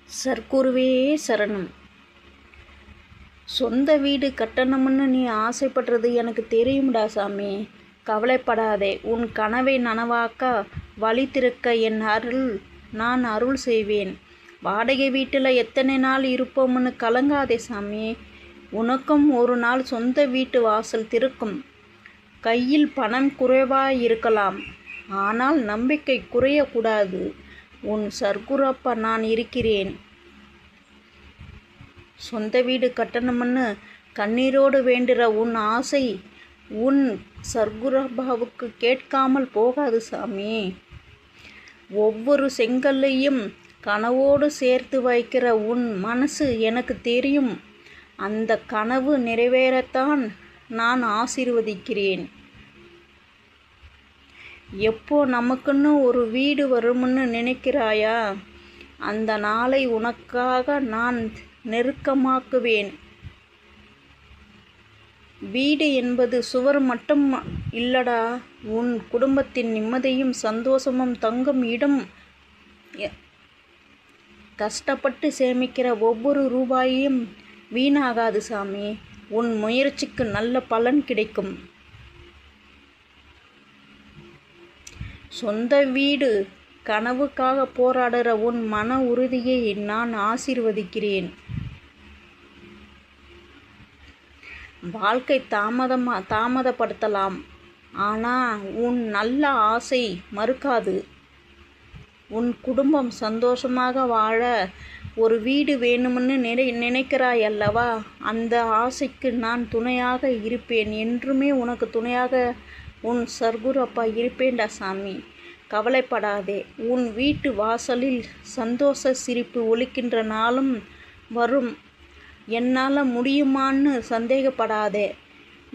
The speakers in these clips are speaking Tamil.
சர்க்குருவே சரணம். சொந்த வீடு கட்டணும்னு நீ ஆசைப்படுறது எனக்கு தெரியும்டா சாமி. கவலைப்படாதே. உன் கனவை நனவாக்க வழி திறக்க நான் அருள் செய்வேன். வாடகை வீட்டில் எத்தனை நாள் இருப்போம்னு கலங்காதே சாமி. உனக்கும் ஒரு நாள் சொந்த வீட்டு வாசல் திறக்கும். கையில் பணம் குறைவாயிருக்கலாம், ஆனால் நம்பிக்கை குறையக்கூடாது. உன் சர்க்குரு அப்பா நான் இருக்கிறேன். சொந்த வீடு கட்டணும்னு கண்ணீரோடு வேண்டுற உன் ஆசை உன் சர்க்குரப்பாவுக்கு கேட்காமல் போகாது சாமி. ஒவ்வொரு செங்கல்லையும் கனவோடு சேர்த்து வைக்கிற உன் மனசு எனக்கு தெரியும். அந்த கனவு நிறைவேறத்தான் நான் ஆசீர்வதிக்கிறேன். எப்போ நமக்குன்னு ஒரு வீடு வரும்னு நினைக்கிறாயா? அந்த நாளை உனக்காக நான் நெருக்கமாக்குவேன். வீடு என்பது சுவர் மட்டும் இல்லடா, உன் குடும்பத்தின் நிம்மதியும் சந்தோஷமும் தங்கும் இடம். கஷ்டப்பட்டு சேமிக்கிற ஒவ்வொரு ரூபாயும் வீணாகாது சாமி. உன் முயற்சிக்கு நல்ல பலன் கிடைக்கும். சொந்த வீடு கனவுக்காக போராடுற உன் மன உறுதியை நான் ஆசீர்வதிக்கிறேன். வாழ்க்கை தாமதப்படுத்தலாம், ஆனால் உன் நல்ல ஆசை மறுக்காது. உன் குடும்பம் சந்தோஷமாக வாழ ஒரு வீடு வேணும்னு நினைக்கிறாய் அல்லவா? அந்த ஆசைக்கு நான் துணையாக இருப்பேன். என்றுமே உனக்கு துணையாக உன் சர்க்குரு அப்பா இருப்பேன்டா சாமி. கவலைப்படாதே. உன் வீட்டு வாசலில் சந்தோஷ சிரிப்பு ஒலிக்கின்ற நாளும் வரும். என்னால் முடியுமான்னு சந்தேகப்படாதே.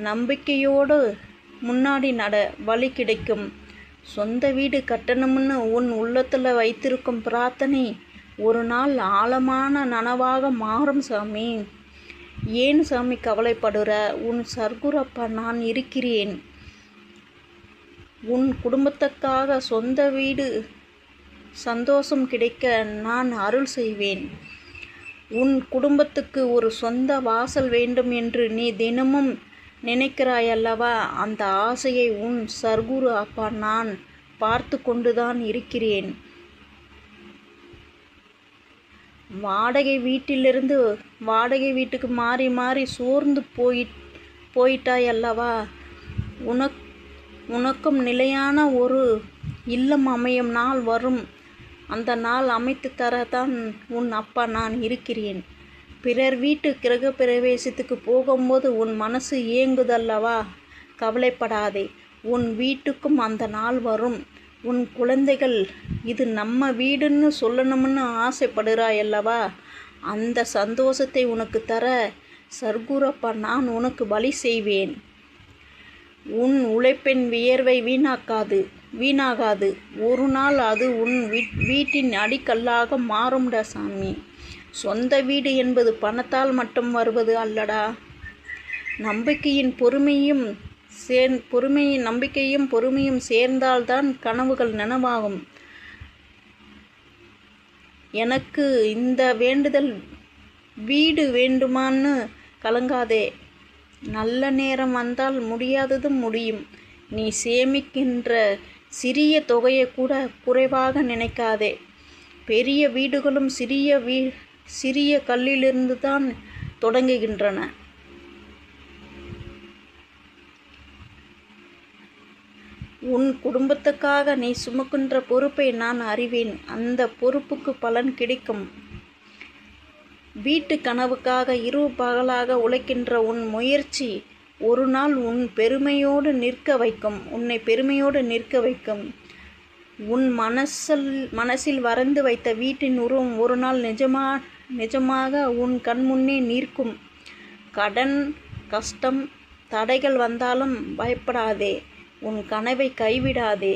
நம்பிக்கையோடு முன்னாடி நட, வழி கிடைக்கும். சொந்த வீடு கட்டணும்னு உன் உள்ளத்தில் வைத்திருக்கும் பிரார்த்தனை ஒரு நாள் ஆழமான நனவாக மாறும் சாமி. ஏன் சாமி கவலைப்படுற? உன் சர்க்குரு அப்பா நான் இருக்கிறேன். உன் குடும்பத்துக்காக சொந்த வீடு சந்தோஷம் கிடைக்க நான் அருள் செய்வேன். உன் குடும்பத்துக்கு ஒரு சொந்த வாசல் வேண்டும் என்று நீ தினமும் நினைக்கிறாயல்லவா? அந்த ஆசையை உன் சர்க்குரு அப்பா நான் பார்த்து கொண்டுதான் இருக்கிறேன். வாடகை வீட்டிலிருந்து வாடகை வீட்டுக்கு மாறி மாறி சோர்ந்து போயிட்டாயல்லவா? உனக்கும் நிலையான ஒரு இல்லம் அமையும் நாள் வரும். அந்த நாள் அமைத்து தரத்தான் உன் அப்பா நான் இருக்கிறேன். பிறர் வீட்டு கிரக பிரவேசத்துக்கு போகும்போது உன் மனசு ஏங்குதல்லவா? கவலைப்படாதே. உன் வீட்டுக்கும் அந்த நாள் வரும். உன் குழந்தைகள் இது நம்ம வீடுன்னு சொல்லணும்னு ஆசைப்படுறாயல்லவா? அந்த சந்தோஷத்தை உனக்கு தர சர்க்குரப்பா நான் உனக்கு வழி செய்வேன். உன் உழைப்பின் வியர்வை வீணாகாது. ஒரு நாள் அது உன் வீட்டின் அடிக்கல்லாக மாறும்டா சாமி. சொந்த வீடு என்பது பணத்தால் மட்டும் வருவது அல்லடா. நம்பிக்கையும் பொறுமையும் சேர்ந்தால்தான் கனவுகள் நனவாகும். எனக்கு இந்த வேண்டுதல் வீடு வேண்டுமான்னு கலங்காதே. நல்ல நேரம் வந்தால் முடியாததும் முடியும். நீ சேமிக்கின்ற சிறிய தொகையை கூட குறைவாக நினைக்காதே. பெரிய வீடுகளும் சிறிய கல்லிலிருந்து தான் தொடங்குகின்றன. உன் குடும்பத்துக்காக நீ சுமக்கின்ற பொறுப்பை நான் அறிவேன். அந்த பொறுப்புக்கு பலன் கிடைக்கும். வீட்டு கனவுக்காக இரவு பகலாக உழைக்கின்ற உன் முயற்சி ஒரு நாள் உன்னை பெருமையோடு நிற்க வைக்கும். உன் மனசில் வரைந்து வைத்த வீட்டின் உருவம் ஒரு நாள் நிஜமாக உன் கண்முன்னே நிற்கும். கடன், கஷ்டம், தடைகள் வந்தாலும் பயப்படாதே. உன் கனவை கைவிடாதே.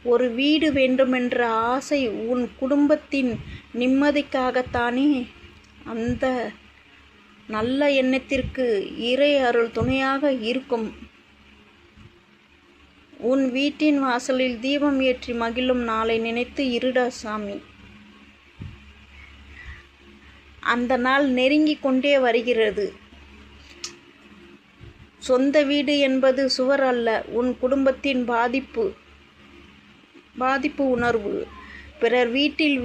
ஒரு வீடு வேண்டுமென்ற ஆசை உன் குடும்பத்தின் நிம்மதிக்காகத்தானே. அந்த நல்ல எண்ணத்திற்கு இறை அருள் துணையாக இருக்கும். உன் வீட்டின் வாசலில் தீபம் ஏற்றி மகிழும் நாளை நினைத்து இருடா சாமி. அந்த நாள் நெருங்கி கொண்டே வருகிறது. சொந்த வீடு என்பது சுவர் அல்ல, உன் குடும்பத்தின் பாதிப்பு உணர்வு. பிறர் வீட்டில்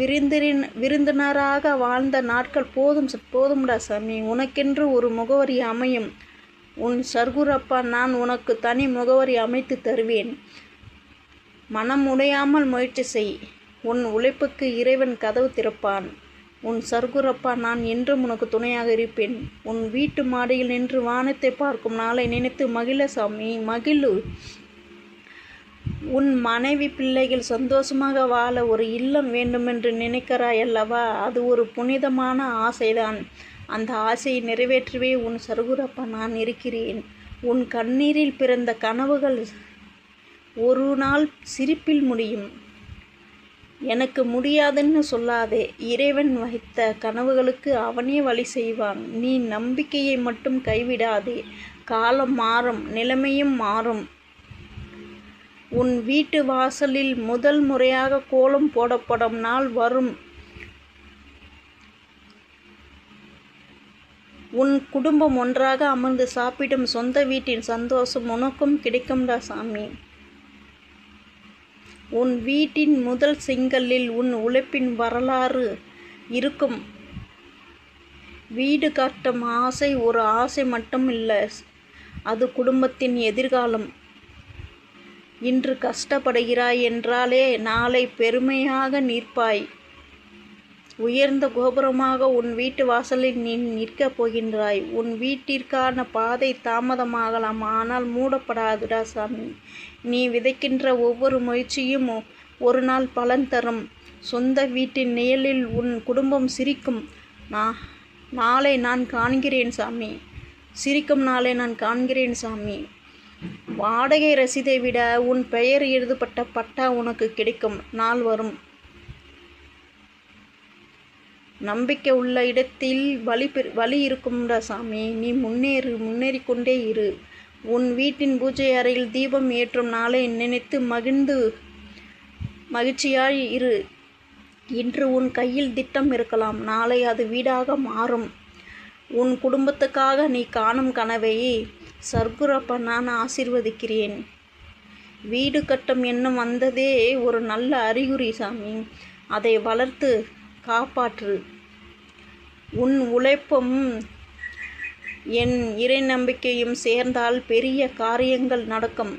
விருந்தினராக வாழ்ந்த நாட்கள் போதும்டா சாமி. உனக்கென்று ஒரு முகவரி அமையும். உன் சர்க்குரப்பா நான் உனக்கு தனி முகவரி அமைத்து தருவேன். மனம் உடையாமல் முயற்சி செய். உன் உழைப்புக்கு இறைவன் கதவு திறப்பான். உன் சர்க்குரப்பா நான் என்றும் உனக்கு துணையாக இருப்பேன். உன் வீட்டு மாடியில் நின்று வானத்தை பார்க்கும் நாளை நினைத்து மகிழ சாமி, மகிழு. உன் மனைவி பிள்ளைகள் சந்தோஷமாக வாழ ஒரு இல்லம் வேண்டுமென்று நினைக்கிறாய் அல்லவா? அது ஒரு புனிதமான ஆசைதான். அந்த ஆசையை நிறைவேற்றவே உன் சர்க்குரப்பா நான் இருக்கிறேன். உன் கண்ணீரில் பிறந்த கனவுகள் ஒரு நாள் சிரிப்பில் முடியும். எனக்கு முடியாதுன்னு சொல்லாதே. இறைவன் வைத்த கனவுகளுக்கு அவனே வழி செய்வான். நீ நம்பிக்கையை மட்டும் கைவிடாதே. காலம் மாறும், நிலைமையும் மாறும். உன் வீட்டு வாசலில் முதல் முறையாக கோலம் போடப்படும் நாள் வரும். உன் குடும்பம் ஒன்றாக அமர்ந்து சாப்பிடும் சொந்த வீட்டின் சந்தோஷம் உனக்கும் கிடைக்கும்டா சாமி. உன் வீட்டின் முதல் செங்கல்லில் உன் உழைப்பின் வரலாறு இருக்கும். வீடு கட்டும் ஆசை ஒரு ஆசை மட்டும் இல்லை, அது குடும்பத்தின் எதிர்காலம். இன்று கஷ்டப்படுகிறாய் என்றாலே நாளை பெருமையாக நிற்பாய். உயர்ந்த கோபுரமாக உன் வீட்டு வாசலில் நீ நிற்கப் போகின்றாய். உன் வீட்டிற்கான பாதை தாமதமாகலாம், ஆனால் மூடப்படாதுடா சாமி. நீ விதைக்கின்ற ஒவ்வொரு முயற்சியும் ஒரு நாள் பலன் தரும். சொந்த வீட்டின் நிழலில் உன் குடும்பம் சிரிக்கும் நாளை நான் காண்கிறேன் சாமி. சிரிக்கும் நாளை நான் காண்கிறேன் சாமி. வாடகை ரசீதை விட உன் பெயர் எழுதப்பட்ட பட்டா உனக்கு கிடைக்கும் நாள் வரும். நம்பிக்கை உள்ள இடத்தில் வழி இருக்கும்டா சாமி. நீ முன்னேறிக்கொண்டே இரு. உன் வீட்டின் பூஜை அறையில் தீபம் ஏற்றும் நாளை நினைத்து மகிழ்ச்சியாய் இரு. இன்று உன் கையில் திட்டம் இருக்கலாம், நாளை அது வீடாக மாறும். உன் குடும்பத்துக்காக நீ காணும் கனவை சர்க்குரப்பா நான் ஆசீர்வதிக்கிறேன். வீடு கட்டும் எண்ணம் வந்ததே ஒரு நல்ல அறிகுறி சாமி. அதை வளர்த்து காப்பாற்று. உன் உழைப்பும் என் இறை நம்பிக்கையும் சேர்ந்தால் பெரிய காரியங்கள் நடக்கும்.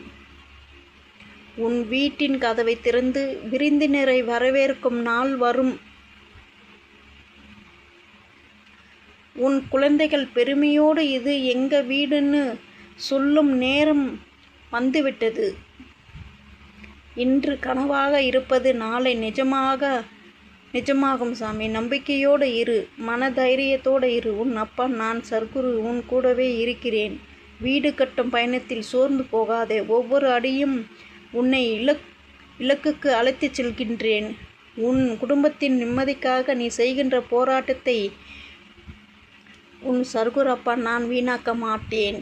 உன் வீட்டின் கதவை திறந்து விருந்தினரை வரவேற்கும் நாள் வரும். உன் குழந்தைகள் பெருமையோடு இது எங்க வீடுன்னு சொல்லும் நேரம் வந்துவிட்டது. இன்று கனவாக இருப்பது நாளை நிஜமாகும் சாமி. நம்பிக்கையோடு இரு, மனதைரியத்தோடு இரு. உன் அப்பா நான் சர்க்குரு உன் கூடவே இருக்கிறேன். வீடு கட்டும் பயணத்தில் சோர்ந்து போகாதே. ஒவ்வொரு அடியும் உன்னை இலக்குக்கு அழைத்துச் செல்கின்றேன். உன் குடும்பத்தின் நிம்மதிக்காக நீ செய்கின்ற போராட்டத்தை உன் சர்க்குரப்பா நான் வீணாக்க மாட்டேன்.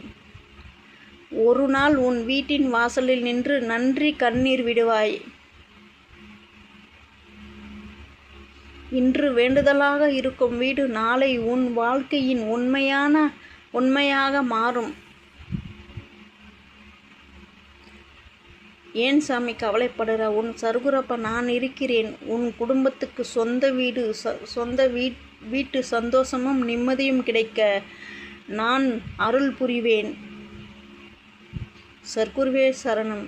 ஒரு நாள் உன் வீட்டின் வாசலில் நின்று நன்றி கண்ணீர் விடுவாய். இன்று வேண்டுதலாக இருக்கும் வீடு நாளை உன் வாழ்க்கையின் உண்மையாக மாறும். ஏன் சாமி கவலைப்படுற? உன் சர்க்குரப்பா நான் இருக்கிறேன். உன் குடும்பத்துக்கு சொந்த வீட்டு சந்தோஷமும் நிம்மதியும் கிடைக்க நான் அருள் புரிவேன். சர்க்குருவே சரணம்.